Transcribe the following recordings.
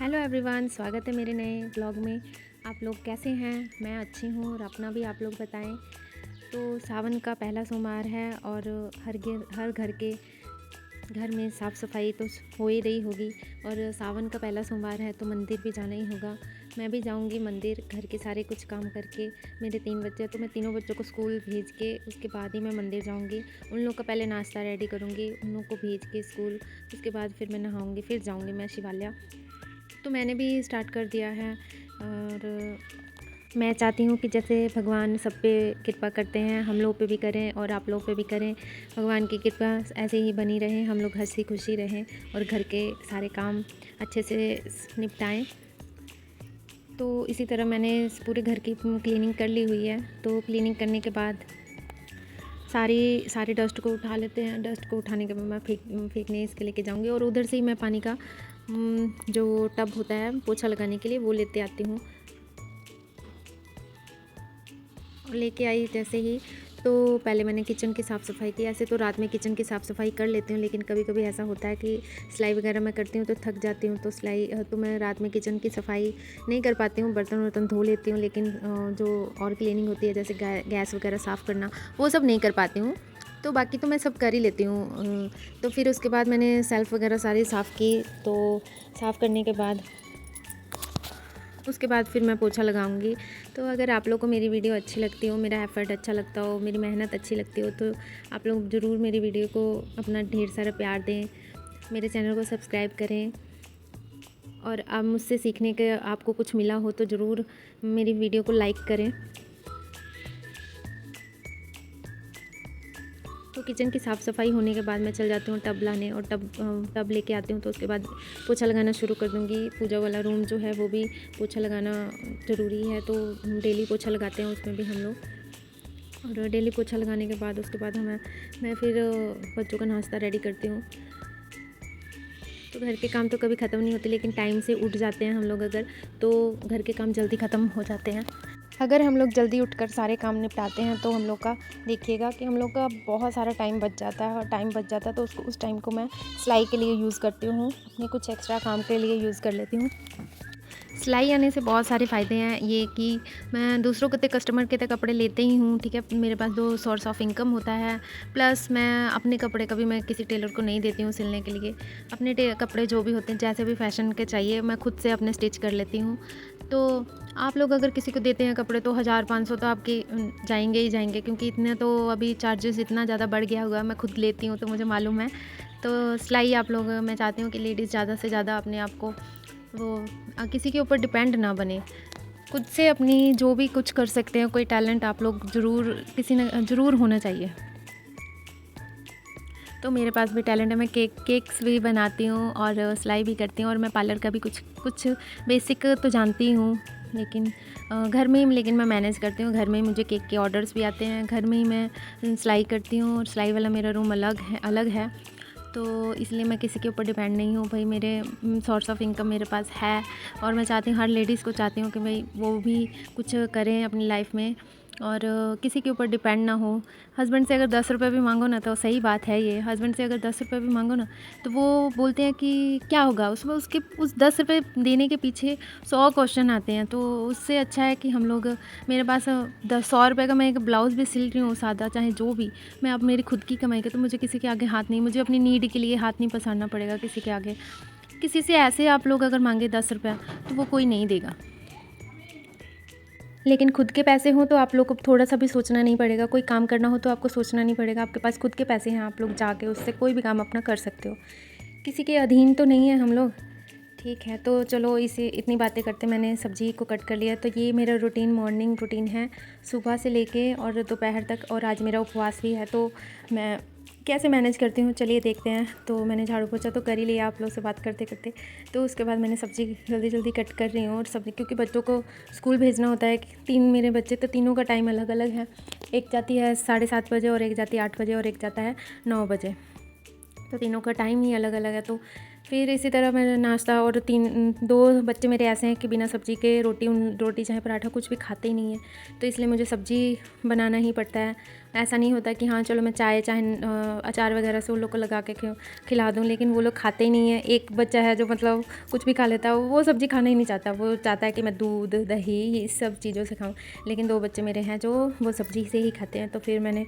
Hello everyone, स्वागत है मेरे नए ब्लॉग में। आप लोग कैसे हैं? मैं अच्छी हूँ और अपना भी आप लोग बताएं। तो सावन का पहला सोमवार है और हर घर में साफ़ सफाई तो हो ही रही होगी। और सावन का पहला सोमवार है तो मंदिर भी जाना ही होगा। मैं भी जाऊंगी मंदिर, घर के सारे कुछ काम करके। मेरे 3 बच्चे, तो मैं तीनों बच्चों को स्कूल भेज के उसके बाद ही मैं मंदिर जाऊंगी। उन लोग का पहले नाश्ता रेडी करूंगी, उन लोग को भेज के स्कूल। उसके बाद फिर मैं नहाऊंगी, फिर जाऊंगी मैं शिवालय। तो मैंने भी स्टार्ट कर दिया है और मैं चाहती हूँ कि जैसे भगवान सब पे कृपा करते हैं, हम लोग पे भी करें और आप लोग पे भी करें। भगवान की कृपा ऐसे ही बनी रहे, हम लोग हंसी खुशी रहें और घर के सारे काम अच्छे से निपटाएं। तो इसी तरह मैंने पूरे घर की क्लीनिंग कर ली हुई है। तो क्लीनिंग करने के बाद सारी डस्ट को उठा लेते हैं। डस्ट को उठाने के बाद मैं फेंकने इसके लेके जाऊंगी और उधर से ही मैं पानी का जो टब होता है पोछा लगाने के लिए वो लेते आती हूँ। और लेके आई जैसे ही, तो पहले मैंने किचन की साफ़ सफाई की। ऐसे तो रात में किचन की साफ़ सफाई कर लेती हूँ, लेकिन कभी कभी ऐसा होता है कि सिलाई वगैरह मैं करती हूँ तो थक जाती हूँ, तो मैं रात में किचन की सफाई नहीं कर पाती हूँ। बर्तन वर्तन धो लेती हूँ, लेकिन जो और क्लीनिंग होती है जैसे गैस वगैरह साफ़ करना, वो सब नहीं कर पाती हूँ। तो बाकी तो मैं सब कर ही लेती हूँ। तो फिर उसके बाद मैंने सेल्फ़ वगैरह सारी साफ़ की। तो साफ़ करने के बाद उसके बाद फिर मैं पोछा लगाऊंगी। तो अगर आप लोग को मेरी वीडियो अच्छी लगती हो, मेरा एफ़र्ट अच्छा लगता हो, मेरी मेहनत अच्छी लगती हो, तो आप लोग ज़रूर मेरी वीडियो को अपना ढेर सारा प्यार दें, मेरे चैनल को सब्सक्राइब करें। और अब मुझसे सीखने के आपको कुछ मिला हो तो ज़रूर मेरी वीडियो को लाइक करें। तो किचन की साफ़ सफाई होने के बाद मैं चल जाती हूँ टब लाने, और टब लेके आती हूँ। तो उसके बाद पोछा लगाना शुरू कर दूँगी। पूजा वाला रूम जो है वो भी पोछा लगाना ज़रूरी है, तो डेली पोछा लगाते हैं उसमें भी हम लोग। और डेली पोछा लगाने के बाद उसके बाद मैं फिर बच्चों का नाश्ता रेडी करती हूँ। तो घर के काम तो कभी ख़त्म नहीं होते, लेकिन टाइम से उठ जाते हैं हम लोग अगर, तो घर के काम जल्दी ख़त्म हो जाते हैं। अगर हम लोग जल्दी उठकर सारे काम निपटाते हैं तो हम लोग का देखिएगा कि हम लोग का बहुत सारा टाइम बच जाता है। और टाइम बच जाता है तो उस टाइम को मैं सिलाई के लिए यूज़ करती हूँ, अपने कुछ एक्स्ट्रा काम के लिए यूज़ कर लेती हूँ। सिलाई आने से बहुत सारे फ़ायदे हैं। ये कि मैं दूसरों के कस्टमर के कपड़े लेते ही हूँ, ठीक है। मेरे पास 2 सोर्स ऑफ इनकम होता है। प्लस मैं अपने कपड़े कभी मैं किसी टेलर को नहीं देती हूँ सिलने के लिए। अपने कपड़े जो भी होते हैं, जैसे भी फैशन के चाहिए, मैं खुद से अपने स्टिच कर लेती हूँ। तो आप लोग अगर किसी को देते हैं कपड़े तो 1000-500 तो आपके जाएंगे ही जाएंगे, क्योंकि इतने तो अभी चार्जेस इतना ज़्यादा बढ़ गया हुआ है। मैं खुद लेती हूँ तो मुझे मालूम है। तो सिलाई आप लोग, मैं चाहती हूँ कि लेडीज़ ज़्यादा से ज़्यादा अपने आप को वो किसी के ऊपर डिपेंड ना बने, खुद से अपनी जो भी कुछ कर सकते हैं। कोई टैलेंट आप लोग ज़रूर होना चाहिए। तो मेरे पास भी टैलेंट है, मैं केक्स भी बनाती हूँ और सिलाई भी करती हूँ, और मैं पार्लर का भी कुछ बेसिक तो जानती हूँ, लेकिन घर में ही लेकिन मैं मैनेज करती हूँ। घर में ही मुझे केक के ऑर्डर्स भी आते हैं, घर में ही मैं सिलाई करती हूँ। और सिलाई वाला मेरा रूम अलग है, तो इसलिए मैं किसी के ऊपर डिपेंड नहीं हूँ। भाई मेरे सोर्स ऑफ इनकम मेरे पास है, और मैं चाहती हूँ, हर लेडीज़ को चाहती हूँ कि भाई वो भी कुछ करें अपनी लाइफ में और किसी के ऊपर डिपेंड ना हो। हस्बैंड से अगर 10 रुपये भी मांगो ना, तो सही बात है ये, हस्बैंड से अगर 10 रुपये भी मांगो ना, तो वो बोलते हैं कि क्या होगा उसमें, उसके उस 10 रुपये देने के पीछे 100 क्वेश्चन आते हैं। तो उससे अच्छा है कि हम लोग, मेरे पास 100 रुपये का मैं एक ब्लाउज़ भी सिल रही हूँ सादा, चाहे जो भी, मैं अब मेरी खुद की कमाई के, तो मुझे किसी के आगे हाथ नहीं, मुझे अपनी नीड के लिए हाथ नहीं पसारना पड़ेगा किसी के आगे। किसी से ऐसे आप लोग अगर मांगे 10 रुपया, तो वो कोई नहीं देगा। लेकिन खुद के पैसे हों तो आप लोग को थोड़ा सा भी सोचना नहीं पड़ेगा। कोई काम करना हो तो आपको सोचना नहीं पड़ेगा, आपके पास खुद के पैसे हैं, आप लोग जाके उससे कोई भी काम अपना कर सकते हो। किसी के अधीन तो नहीं है हम लोग। ठीक है, तो चलो इसे इतनी बातें करते मैंने सब्ज़ी को कट कर लिया। तो ये मेरा मॉर्निंग रूटीन है, सुबह से लेके और दोपहर तक। और आज मेरा उपवास भी है, तो मैं कैसे मैनेज करती हूँ चलिए देखते हैं। तो मैंने झाड़ू पोछा तो कर ही लिया आप लोग से बात करते करते। तो उसके बाद मैंने सब्ज़ी जल्दी जल्दी कट कर रही हूँ। और सब्ज़ी, क्योंकि बच्चों को स्कूल भेजना होता है, 3 मेरे बच्चे, तो तीनों का टाइम अलग अलग है। एक जाती है 7:30 बजे, और एक जाती है 8 बजे, और एक जाता है 9 बजे। तो तीनों का टाइम ही अलग अलग है। तो फिर इसी तरह मैं नाश्ता और 2 बच्चे मेरे ऐसे हैं कि बिना सब्ज़ी के रोटी चाहे पराठा कुछ भी खाते ही नहीं है, तो इसलिए मुझे सब्ज़ी बनाना ही पड़ता है। ऐसा नहीं होता कि हाँ चलो मैं चाय चाहे अचार वगैरह से उन लोग को लगा के खिला दूँ, लेकिन वो लोग खाते ही नहीं है। एक बच्चा है जो मतलब कुछ भी खा लेता है, वो सब्ज़ी खाना ही नहीं चाहता, वो चाहता है कि मैं दूध दही ये सब चीज़ों से खाऊँ। लेकिन 2 बच्चे मेरे हैं जो वो सब्ज़ी से ही खाते हैं। तो फिर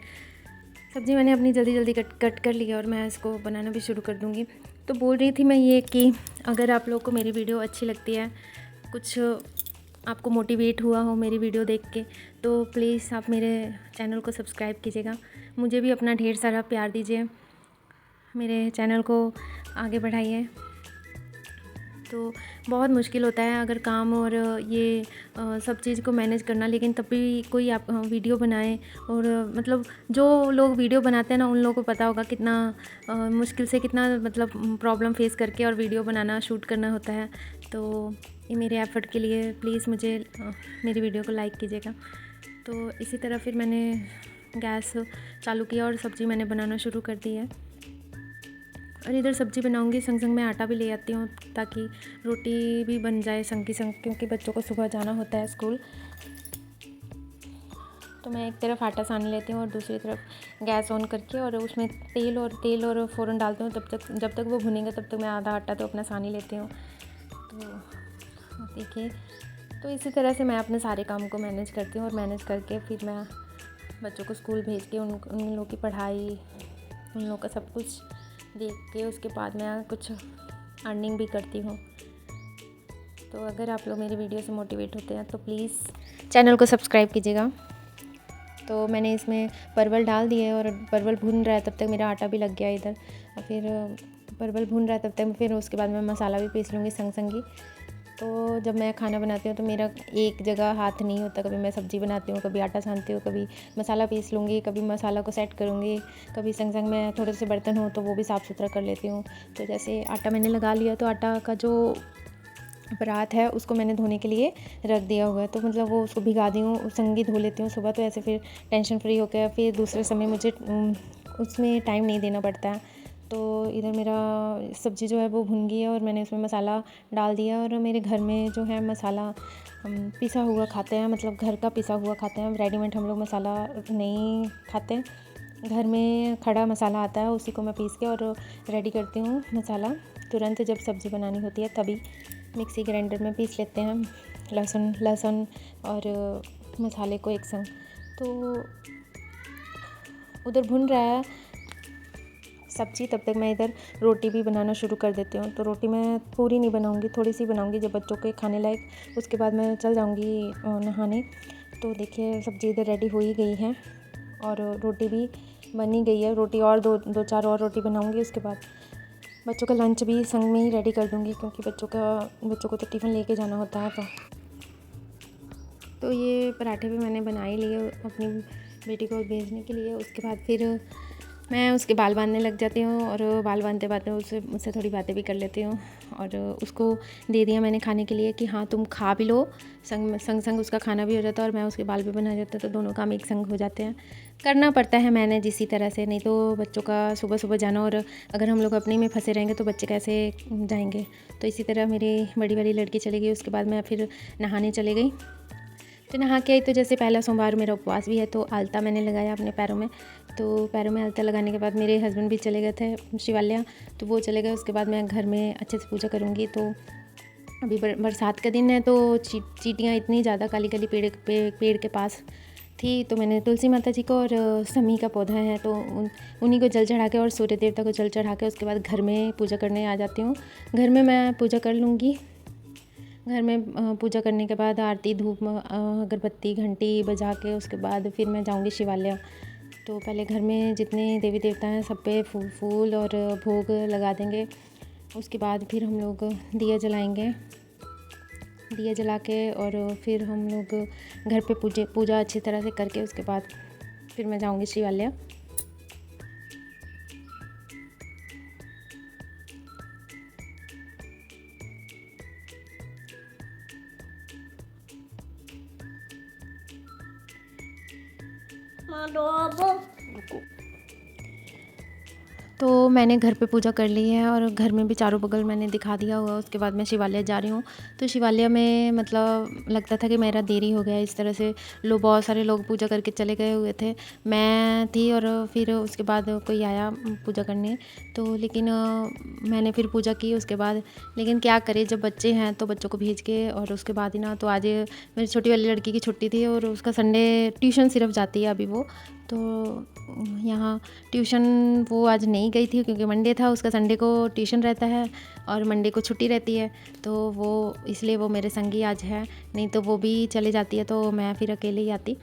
सब्ज़ी मैंने अपनी जल्दी कट कर लिया और मैं इसको बनाना भी शुरू कर दूँगी। तो बोल रही थी मैं ये कि अगर आप लोग को मेरी वीडियो अच्छी लगती है, कुछ आपको मोटिवेट हुआ हो मेरी वीडियो देख के, तो प्लीज़ आप मेरे चैनल को सब्सक्राइब कीजिएगा। मुझे भी अपना ढेर सारा प्यार दीजिए, मेरे चैनल को आगे बढ़ाइए। तो बहुत मुश्किल होता है अगर काम और ये सब चीज़ को मैनेज करना, लेकिन तब भी कोई आप वीडियो बनाए और मतलब जो लोग वीडियो बनाते हैं ना, उन लोगों को पता होगा कितना मुश्किल से कितना मतलब प्रॉब्लम फेस करके और वीडियो बनाना शूट करना होता है। तो ये मेरे एफ़र्ट के लिए प्लीज़ मुझे मेरी वीडियो को लाइक कीजिएगा। तो इसी तरह फिर मैंने गैस चालू किया और सब्ज़ी मैंने बनाना शुरू कर दी है। और इधर सब्ज़ी बनाऊंगी, संग संग मैं आटा भी ले आती हूँ ताकि रोटी भी बन जाए संग की संग, क्योंकि बच्चों को सुबह जाना होता है स्कूल। तो मैं एक तरफ आटा सान लेती हूँ और दूसरी तरफ गैस ऑन करके और उसमें तेल और फ़ौरन डालती हूँ। जब तक वो भुनेंगे तब तक मैं आधा आटा तो अपना सान ही लेती हूँ। तो देखिए, तो इसी तरह से मैं अपने सारे काम को मैनेज करती हूँ और मैनेज करके फिर मैं बच्चों को स्कूल भेज के उन लोगों की पढ़ाई, उन लोगों का सब कुछ देख के उसके बाद मैं कुछ अर्निंग भी करती हूँ। तो अगर आप लोग मेरी वीडियो से मोटिवेट होते हैं तो प्लीज़ चैनल को सब्सक्राइब कीजिएगा। तो मैंने इसमें परवल डाल दिए और परवल भून रहा है, तब तक मेरा आटा भी लग गया इधर। और फिर परवल भून रहा है तब तक फिर उसके बाद मैं मसाला भी पीस लूँगी संग ही। तो जब मैं खाना बनाती हूँ तो मेरा एक जगह हाथ नहीं होता, कभी मैं सब्ज़ी बनाती हूँ, कभी आटा सानती हूँ, कभी मसाला पीस लूँगी, कभी मसाला को सेट करूँगी, कभी संग मैं थोड़े से बर्तन हो तो वो भी साफ़ सुथरा कर लेती हूँ। तो जैसे आटा मैंने लगा लिया तो आटा का जो परात है उसको मैंने धोने के लिए रख दिया हुआ है, तो मतलब वो उसको भिगा दी हूँ, संगी धो लेती हूँ सुबह, तो ऐसे फिर टेंशन फ्री हो गया, फिर दूसरे समय मुझे उसमें टाइम नहीं देना पड़ता है। तो इधर मेरा सब्ज़ी जो है वो भुन गई है और मैंने उसमें मसाला डाल दिया। और मेरे घर में जो है मसाला पिसा हुआ खाते हैं, मतलब घर का पिसा हुआ खाते हैं, रेडीमेड हम लोग मसाला नहीं खाते। घर में खड़ा मसाला आता है, उसी को मैं पीस के और रेडी करती हूँ मसाला। तुरंत जब सब्ज़ी बनानी होती है तभी मिक्सी ग्राइंडर में पीस लेते हैं लहसुन और मसाले को एक संग। तो उधर भुन रहा है सब्ज़ी, तब तक मैं इधर रोटी भी बनाना शुरू कर देती हूँ। तो रोटी मैं पूरी नहीं बनाऊँगी, थोड़ी सी बनाऊँगी जब बच्चों के खाने लायक, उसके बाद मैं चल जाऊँगी नहाने। तो देखिए सब्ज़ी इधर रेडी हो ही गई है और रोटी भी बन ही गई है। रोटी और दो चार और रोटी बनाऊँगी, उसके बाद बच्चों का लंच भी संग में ही रेडी कर दूँगी, क्योंकि बच्चों को तो टिफ़िन लेके जाना होता है। तो ये पराठे भी मैंने बना ही लिए अपनी बेटी को भेजने के लिए। उसके बाद फिर मैं उसके बाल बांधने लग जाती हूँ और बाल बांधते बांधते उससे थोड़ी बातें भी कर लेती हूँ। और उसको दे दिया मैंने खाने के लिए कि हाँ तुम खा भी लो, संग उसका खाना भी हो जाता है और मैं उसके बाल भी बना जाता है, तो दोनों काम एक संग हो जाते हैं। करना पड़ता है मैनेज इसी तरह से, नहीं तो बच्चों का सुबह सुबह जाना, और अगर हम लोग अपने में फंसे रहेंगे तो बच्चे कैसे जाएंगे। तो इसी तरह मेरी बड़ी वाली लड़की चली गई, उसके बाद मैं फिर नहाने चली गई। तो नहा के आई, तो जैसे पहला सोमवार मेरा उपवास भी है, तो आलता मैंने लगाया अपने पैरों में। तो पैरों में आलता लगाने के बाद मेरे हस्बैंड भी चले गए थे शिवालय, तो वो चले गए। उसके बाद मैं घर में अच्छे से पूजा करूँगी। तो अभी बरसात का दिन है, तो चींटियाँ इतनी ज़्यादा काली काली पेड़ के पास थी, तो मैंने तुलसी माता जी को और समी का पौधा है तो उन्हीं को जल चढ़ा के और सूर्य देवता को जल चढ़ा के उसके बाद घर में पूजा करने आ जाती हूँ। घर में मैं पूजा कर लूँगी। घर में पूजा करने के बाद आरती धूप अगरबत्ती घंटी बजा के उसके बाद फिर मैं जाऊंगी शिवालय। तो पहले घर में जितने देवी देवता हैं सब पे फूल और भोग लगा देंगे। उसके बाद फिर हम लोग दिया जलाएंगे, दिया जला के और फिर हम लोग घर पे पूजा अच्छी तरह से करके उसके बाद फिर मैं जाऊंगी शिवालय। तो मैंने घर पे पूजा कर ली है और घर में भी चारों बगल मैंने दिखा दिया हुआ। उसके बाद मैं शिवालय जा रही हूँ। तो शिवालय में मतलब लगता था कि मेरा देरी हो गया, इस तरह से बहुत सारे लोग पूजा करके चले गए हुए थे। मैं थी और फिर उसके बाद कोई आया पूजा करने, तो लेकिन मैंने फिर पूजा की उसके बाद। लेकिन क्या करें, जब बच्चे हैं तो बच्चों को भेज के और उसके बाद ही ना, तो आज मेरी छोटी वाली लड़की की छुट्टी थी और उसका संडे ट्यूशन सिर्फ जाती है अभी वो। तो यहाँ ट्यूशन वो आज नहीं गई थी क्योंकि मंडे था, उसका संडे को ट्यूशन रहता है और मंडे को छुट्टी रहती है। तो वो इसलिए वो मेरे संग ही आज है, नहीं तो वो भी चले जाती है तो मैं फिर अकेले ही आती।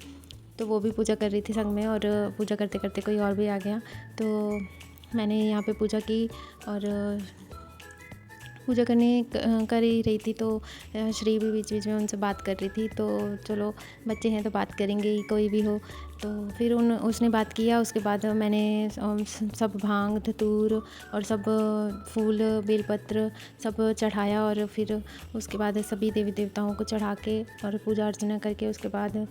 तो वो भी पूजा कर रही थी संग में, और पूजा करते करते कोई और भी आ गया तो मैंने यहाँ पे पूजा की। और पूजा कर ही रही थी तो श्री भी बीच बीच में उनसे बात कर रही थी। तो चलो बच्चे हैं तो बात करेंगे ही, कोई भी हो। तो फिर उसने बात किया। उसके बाद मैंने सब भांग धतूर और सब फूल बेलपत्र सब चढ़ाया, और फिर उसके बाद सभी देवी देवताओं को चढ़ा के और पूजा अर्चना करके उसके बाद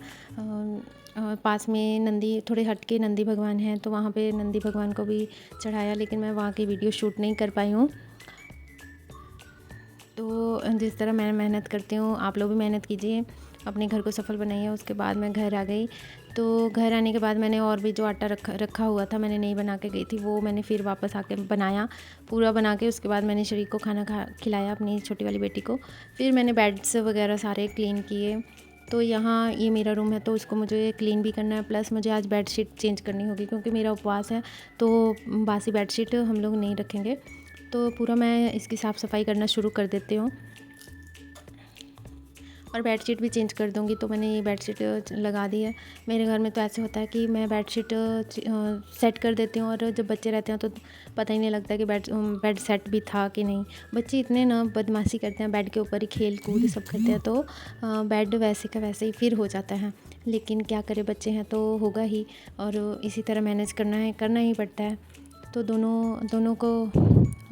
पास में नंदी, थोड़े हट के नंदी भगवान हैं तो वहाँ पे नंदी भगवान को भी चढ़ाया, लेकिन मैं वहाँ की वीडियो शूट नहीं कर पाई हूँ। तो जिस तरह मैं मेहनत करती हूँ आप लोग भी मेहनत कीजिए, अपने घर को सफल बनाइए। उसके बाद मैं घर आ गई। तो घर आने के बाद मैंने और भी जो आटा रखा हुआ था, मैंने नहीं बना के गई थी, वो मैंने फिर वापस आके बनाया, पूरा बना के। उसके बाद मैंने शरीर को खाना खिलाया, अपनी छोटी वाली बेटी को। फिर मैंने बेड्स वगैरह सारे क्लीन किए। तो यहाँ ये मेरा रूम है तो इसको मुझे क्लीन भी करना है, प्लस मुझे आज बेडशीट चेंज करनी होगी क्योंकि मेरा उपवास है। तो बासी बेडशीट हम लोग नहीं रखेंगे। तो पूरा मैं इसकी साफ़ सफाई करना शुरू कर देती हूँ और बेडशीट भी चेंज कर दूँगी। तो मैंने ये बेडशीट लगा दी है। मेरे घर में तो ऐसे होता है कि मैं बेडशीट सेट कर देती हूँ और जब बच्चे रहते हैं तो पता ही नहीं लगता कि बेड सेट भी था कि नहीं। बच्चे इतने ना बदमाशी करते हैं, बेड के ऊपर ही खेल कूद सब करते हैं, तो बेड वैसे का वैसे ही फिर हो जाता है। लेकिन क्या करें, बच्चे हैं तो होगा ही, और इसी तरह मैनेज करना ही पड़ता है। तो दोनों को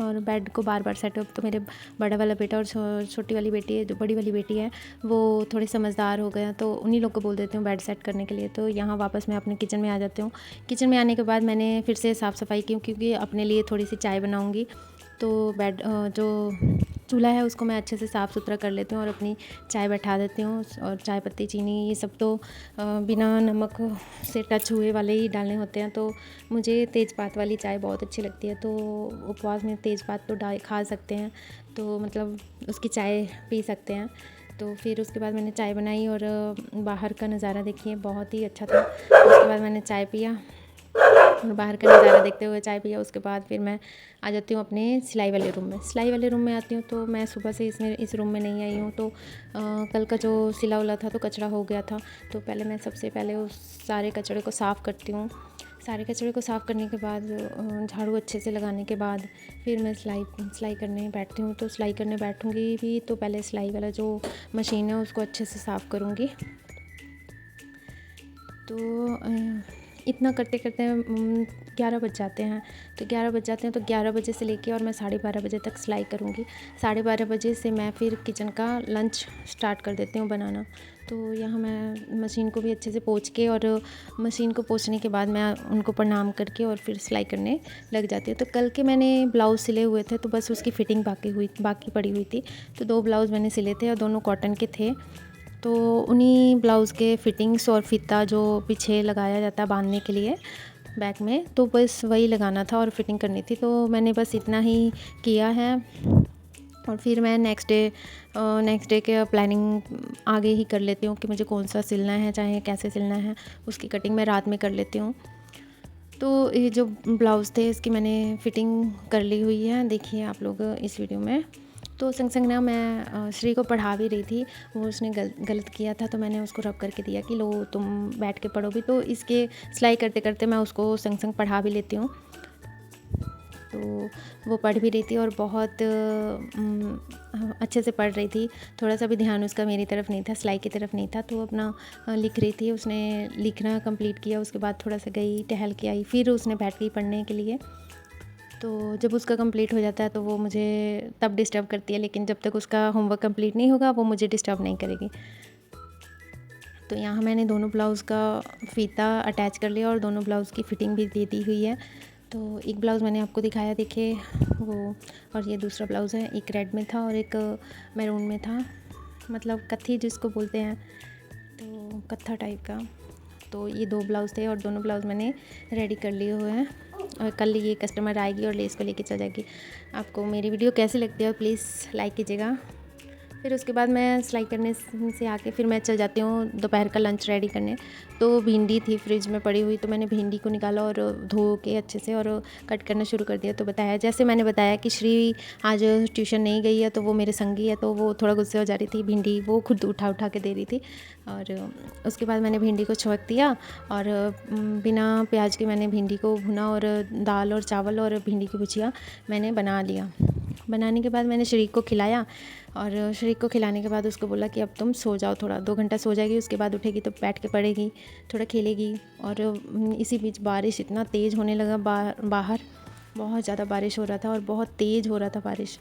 और बेड को बार बार सेट अप। तो मेरे बड़ा वाला बेटा और छोटी वाली बेटी है, जो बड़ी वाली बेटी है वो थोड़े समझदार हो गए हैं, तो उन्हीं लोग को बोल देती हूँ बेड सेट करने के लिए। तो यहाँ वापस मैं अपने किचन में आ जाती हूँ। किचन में आने के बाद मैंने फिर से साफ़ सफाई की क्योंकि अपने लिए थोड़ी सी चाय बनाऊँगी। तो जो चूल्हा है उसको मैं अच्छे से साफ़ सुथरा कर लेती हूँ और अपनी चाय बैठा देती हूँ। और चाय पत्ती चीनी ये सब तो बिना नमक से टच हुए वाले ही डालने होते हैं। तो मुझे तेज़पात वाली चाय बहुत अच्छी लगती है, तो उपवास में तेज़पात तो खा सकते हैं, तो मतलब उसकी चाय पी सकते हैं। तो फिर उसके बाद मैंने चाय बनाई और बाहर का नज़ारा देखिए बहुत ही अच्छा था। उसके बाद मैंने चाय पिया और बाहर का नज़ारा देखते हुए चाय पिया। उसके बाद फिर मैं आ जाती हूँ अपने सिलाई वाले रूम में। सिलाई वाले रूम में आती हूँ तो मैं सुबह से इस रूम में नहीं आई हूँ। तो कल का जो सिला उला था तो कचरा हो गया था, तो पहले मैं सबसे पहले उस सारे कचरे को साफ़ करती हूँ। सारे कचरे को साफ़ करने के बाद झाड़ू अच्छे से लगाने के बाद फिर मैं सिलाई करने बैठती हूँ। तो सिलाई करने बैठूँगी भी तो पहले सिलाई वाला जो मशीन है उसको अच्छे से साफ़ करूँगी। तो इतना करते करते 11 बज जाते हैं। तो 11 बज जाते हैं तो 11 बजे से लेके और मैं 12:30 बजे तक सिलाई करूँगी। 12:30 बजे से मैं फिर किचन का लंच स्टार्ट कर देती हूँ बनाना। तो यहाँ मैं मशीन को भी अच्छे से पोंछ के, और मशीन को पोंछने के बाद मैं उनको प्रणाम करके और फिर सिलाई करने लग जाती हूँ। तो कल के मैंने ब्लाउज़ सिले हुए थे तो बस उसकी फ़िटिंग बाकी पड़ी हुई थी। तो 2 ब्लाउज़ मैंने सिले थे और दोनों कॉटन के थे। तो उन्हीं ब्लाउज़ के फिटिंग्स और फ़ीता जो पीछे लगाया जाता है बांधने के लिए बैक में, तो बस वही लगाना था और फिटिंग करनी थी। तो मैंने बस इतना ही किया है और फिर मैं नेक्स्ट डे के प्लानिंग आगे ही कर लेती हूँ कि मुझे कौन सा सिलना है, चाहे कैसे सिलना है, उसकी कटिंग मैं रात में कर लेती हूँ। तो ये जो ब्लाउज़ थे इसकी मैंने फ़िटिंग कर ली हुई है, देखिए आप लोग इस वीडियो में। तो संग ना मैं श्री को पढ़ा भी रही थी, वो उसने गलत किया था तो मैंने उसको रब करके दिया कि लो तुम बैठ के पढ़ो भी। तो इसके सिलाई करते करते मैं उसको संग पढ़ा भी लेती हूँ। तो वो पढ़ भी रही थी और बहुत अच्छे से पढ़ रही थी। थोड़ा सा भी ध्यान उसका मेरी तरफ नहीं था, सिलाई की तरफ नहीं था। तो अपना लिख रही थी, उसने लिखना कंप्लीट किया। उसके बाद थोड़ा सा गई, टहल के आई, फिर उसने बैठ गई पढ़ने के लिए। तो जब उसका कंप्लीट हो जाता है तो वो मुझे तब डिस्टर्ब करती है, लेकिन जब तक उसका होमवर्क कंप्लीट नहीं होगा वो मुझे डिस्टर्ब नहीं करेगी। तो यहाँ मैंने दोनों ब्लाउज़ का फ़ीता अटैच कर लिया और दोनों ब्लाउज़ की फ़िटिंग भी दे दी हुई है। तो एक ब्लाउज़ मैंने आपको दिखाया, देखिए वो, और ये दूसरा ब्लाउज़ है, एक रेड में था और एक मैरून में था, मतलब कत्थी जिसको बोलते हैं, तो कत्था टाइप का। तो ये 2 ब्लाउज़ थे और दोनों ब्लाउज़ मैंने रेडी कर लिए हुए हैं और कल ये कस्टमर आएगी और लेस को लेके चल जाएगी। आपको मेरी वीडियो कैसी लगती है प्लीज़ लाइक कीजिएगा। फिर उसके बाद मैं सिलाई करने से आके फिर मैं चल जाती हूँ दोपहर का लंच रेडी करने। तो भिंडी थी फ्रिज में पड़ी हुई, तो मैंने भिंडी को निकाला और धो के अच्छे से और कट करना शुरू कर दिया। तो बताया, जैसे मैंने बताया कि श्री आज ट्यूशन नहीं गई है, तो वो मेरे संगी है, तो वो थोड़ा गुस्से हो जा रही थी। भिंडी वो खुद उठा के दे रही थी और उसके बाद मैंने भिंडी को छौंक दिया और बिना प्याज के मैंने भिंडी को भुना और दाल और चावल और भिंडी की भुजिया मैंने बना लिया। बनाने के बाद मैंने श्री को खिलाया और श्री को खिलाने के बाद उसको बोला कि अब तुम सो जाओ, थोड़ा 2 घंटा सो जाएगी, उसके बाद उठेगी तो बैठ के पढ़ेगी, थोड़ा खेलेगी। और इसी बीच बारिश इतना तेज़ होने लगा, बाहर बहुत ज़्यादा बारिश हो रहा था और बहुत तेज़ हो रहा था बारिश।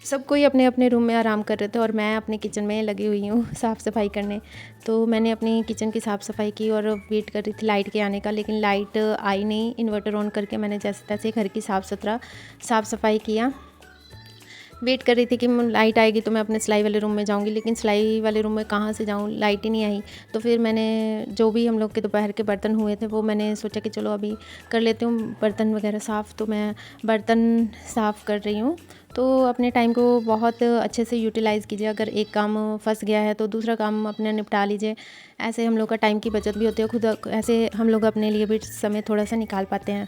सब कोई अपने अपने रूम में आराम कर रहे थे और मैं अपने किचन में लगी हुई हूँ साफ़ सफाई करने। तो मैंने अपनी किचन की साफ़ सफाई की और वेट कर रही थी लाइट के आने का, लेकिन लाइट आई नहीं। इन्वर्टर ऑन करके मैंने जैसे तैसे घर की साफ़ सफाई किया। वेट कर रही थी कि लाइट आएगी तो मैं अपने सिलाई वाले रूम में जाऊंगी, लेकिन सिलाई वाले रूम में कहाँ से जाऊँ, लाइट ही नहीं आई। तो फिर मैंने जो भी हम लोग के दोपहर के बर्तन हुए थे वो मैंने सोचा कि चलो अभी कर लेती हूँ बर्तन वगैरह साफ़। तो मैं बर्तन साफ़ कर रही हूँ। तो अपने टाइम को बहुत अच्छे से यूटिलाइज़ कीजिए। अगर एक काम फंस गया है तो दूसरा काम अपने निपटा लीजिए। ऐसे हम लोग का टाइम की बचत भी होती है, खुद ऐसे हम लोग अपने लिए भी समय थोड़ा सा निकाल पाते हैं।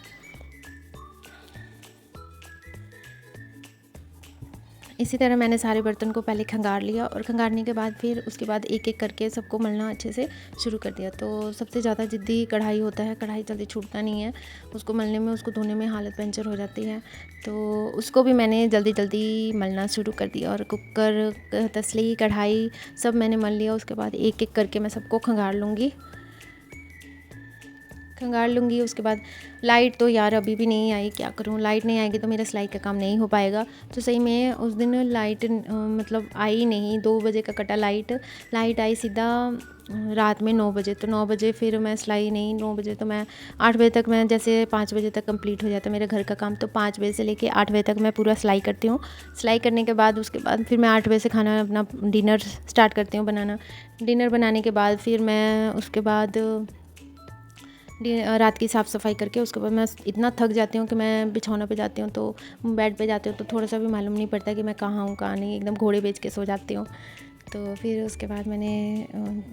इसी तरह मैंने सारे बर्तन को पहले खंगार लिया और खंगारने के बाद फिर उसके बाद एक एक करके सबको मलना अच्छे से शुरू कर दिया। तो सबसे ज़्यादा जिद्दी कढ़ाई होता है, कढ़ाई जल्दी छूटता नहीं है, उसको मलने में, उसको धोने में हालत पंचर हो जाती है। तो उसको भी मैंने जल्दी मलना शुरू कर दिया और कुकर, तसली, कढ़ाई सब मैंने मल लिया। उसके बाद एक एक करके मैं सबको खंगार लूँगी। उसके बाद लाइट तो यार अभी भी नहीं आई, क्या करूँ, लाइट नहीं आएगी तो मेरा सिलाई का काम नहीं हो पाएगा। तो सही में उस दिन लाइट मतलब आई नहीं, 2 बजे का कटा लाइट आई सीधा रात में 9 बजे। तो 9 बजे फिर मैं सिलाई नहीं, 9 बजे तो मैं 8 बजे तक, मैं जैसे 5 बजे तक कंप्लीट हो जाता है मेरे घर का काम। तो 5 बजे से लेके 8 बजे तक मैं पूरा सिलाई करती हूँ। सिलाई करने के बाद उसके बाद फिर मैं 8 बजे से खाना अपना डिनर स्टार्ट करती हूँ बनाना। डिनर बनाने के बाद फिर मैं उसके बाद रात की साफ़ सफाई करके उसके बाद मैं इतना थक जाती हूँ कि मैं बिछौना पे जाती हूँ, तो बेड पे जाती हूँ तो थोड़ा सा भी मालूम नहीं पड़ता कि मैं कहाँ हूँ कहाँ नहीं, एकदम घोड़े बेच के सो जाती हूँ। तो फिर उसके बाद मैंने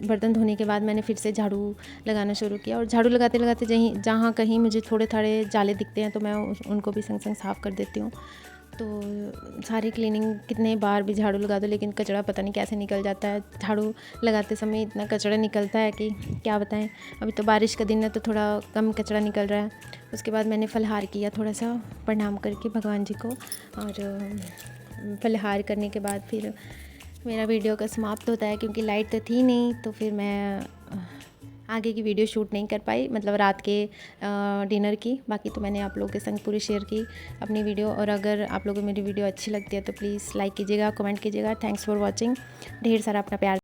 बर्तन धोने के बाद मैंने फिर से झाड़ू लगाना शुरू किया और झाड़ू लगाते लगाते जहाँ कहीं मुझे थोड़े थोड़े जाले दिखते हैं तो मैं उनको भी संग संग साफ़ कर देती हूँ। तो सारी क्लीनिंग, कितने बार भी झाड़ू लगा दो लेकिन कचरा पता नहीं कैसे निकल जाता है। झाड़ू लगाते समय इतना कचरा निकलता है कि क्या बताएं। अभी तो बारिश का दिन है तो थोड़ा कम कचरा निकल रहा है। उसके बाद मैंने फलाहार किया, थोड़ा सा प्रणाम करके भगवान जी को, और फलाहार करने के बाद फिर मेरा वीडियो का समाप्त होता है। क्योंकि लाइट तो थी नहीं तो फिर मैं आगे की वीडियो शूट नहीं कर पाई, मतलब रात के डिनर की। बाकी तो मैंने आप लोगों के संग पूरी शेयर की अपनी वीडियो। और अगर आप लोगों को मेरी वीडियो अच्छी लगती है तो प्लीज़ लाइक कीजिएगा, कमेंट कीजिएगा। Thanks for watching. ढेर सारा अपना प्यार